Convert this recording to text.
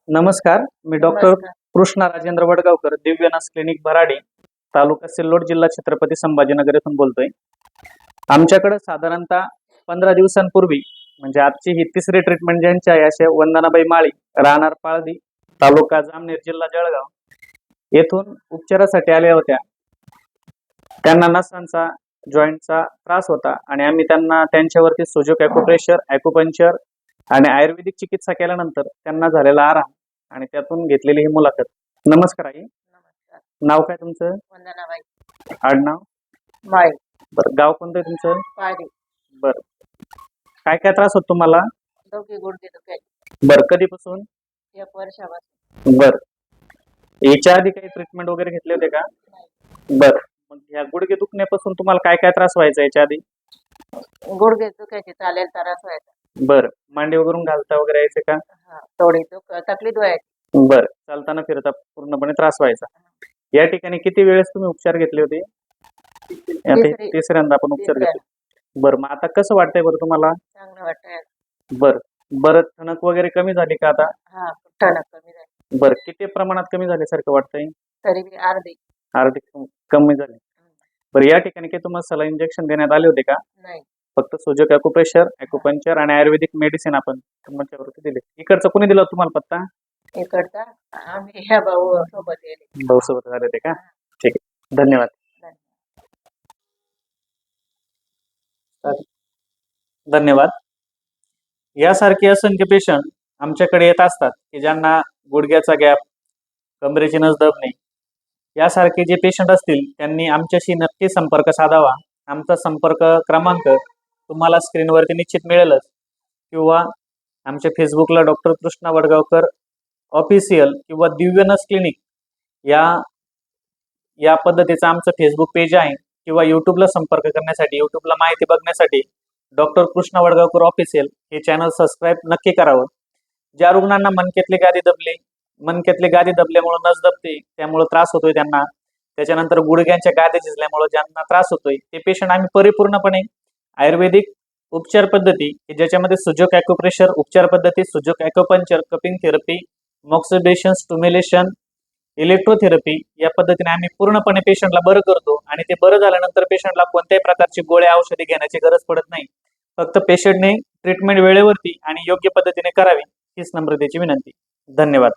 नमस्कार, मी डॉक्टर नमस्कार. कृष्णा राजेंद्र वडगावकर, दिव्यनास क्लिनिक भराडी, तालुका सिल्लोड, जिल्हा छत्रपती संभाजीनगर येथून बोलतोय. आमच्याकडे साधारणतः 15 दिवसांपूर्वी म्हणजे आजची ही तिसरी ट्रीटमेंट ज्यांची आहे अशा वंदनाबाई माळी, राहणार पाळदी, तालुका जामनेर, जिल्हा जळगाव येथून उपचारासाठी आल्या होत्या. त्यांना नसांचा जॉईंटचा त्रास होता आणि आम्ही त्यांना त्यांच्यावरती सुजोक ॲक्युप्रेशर, ॲक्युपंक्चर आणि आयुर्वेदिक चिकित्सा केल्यानंतर त्यांना झालेला आराम आणि त्यातून घेतलेली ही मुलाखत. नमस्कार आई, नमस्कार. नाव काय तुमचं? वंदनाबाई आडनाव? माळी बरं, गाव कोणतं आहे तुमचं? पाळी. बरं, काय काय त्रास होतो तुम्हाला? दोघे गुडघे दुखायचे. बरं, कधीपासून? 1 वर्षापासून. बरं, याच्या आधी काही ट्रीटमेंट वगैरे घेतले होते का? नाही. बरं, मग ह्या गुडघे दुखण्यापासून तुम्हाला काय काय त्रास व्हायचा याच्या आधी? गुडघे दुखायचे, चालेल त्रास व्हायचा. बरं, मांडी वगैरे घालता वगैरे यायचे का? हा, थोडी तकलीफ व्हायची. बरं, चालताना फिरता पूर्णपणे त्रास व्हायचा. या ठिकाणी किती वेळेस तुम्ही उपचार घेतले होते? आता हे तिसऱ्यांदा आपण उपचार घेतले. बरं, मग आता कसं वाटतंय बरं तुम्हाला? चांगलं वाटतंय. बरं, बरं, ठणक वगैरे कमी झाली का आता? हा, ठणक कमी झाली. बरं, किती प्रमाणात कमी झाल्यासारखं वाटतंय? तरी बी अर्धी. अर्धी कमी झाली. बरं, या ठिकाणी काही तुम्हाला सलाईन इंजेक्शन देण्यात आले होते का? नाही. फक्त सुजोक ॲक्युप्रेशर, ॲक्युपंक्चर आणि आयुर्वेदिक मेडिसिन आपण तुमच्यावरती दिले. इकडचं कोणी दिलं तुम्हाला पत्ता? इकडचा आम्ही ह्या भाऊ सोबत गेले. भाऊ सोबत झाले ते का? ठीक आहे, धन्यवाद. धन्यवाद. यासारखे असंख्य पेशंट आमच्याकडे येत असतात की ज्यांना गुडघ्याचा गॅप, कमरेची नस दबणे यासारखे जे पेशंट असतील त्यांनी आमच्याशी नक्की संपर्क साधावा. आमचा संपर्क क्रमांक तुम्हाला स्क्रीनवरती निश्चित मिळेलच किंवा आमच्या फेसबुकला डॉक्टर कृष्णा वडगावकर ऑफिशियल किंवा दिव्यनस क्लिनिक या पद्धतीचं आमचं फेसबुक पेज आहे किंवा यूट्यूबला संपर्क करण्यासाठी, यूट्यूबला माहिती बघण्यासाठी डॉक्टर कृष्णा वडगावकर ऑफिशियल हे चॅनल सबस्क्राईब नक्की करावं. ज्या रुग्णांना मणक्यातली गादी दबल्यामुळे नस दबते, त्यामुळे त्रास होतोय त्यांना, त्याच्यानंतर गुडघ्यांच्या गादी झिजल्यामुळे ज्यांना त्रास होतोय ते पेशंट आम्ही परिपूर्णपणे आयुर्वेदिक उपचार पद्धती ज्याच्यामध्ये सुजोक ॲक्युप्रेशर उपचार पद्धती, sujok acupuncture, cupping therapy, moxibustion, stimulation, electrotherapy या पद्धतीने आम्ही पूर्णपणे पेशंटला बरं करतो आणि ते बरं झाल्यानंतर पेशंटला कोणत्याही प्रकारची गोळ्या औषधी घेण्याची गरज पडत नाही. फक्त पेशंटने ट्रीटमेंट वेळेवरती आणि योग्य पद्धतीने करावी हीच नम्रतेची विनंती. धन्यवाद.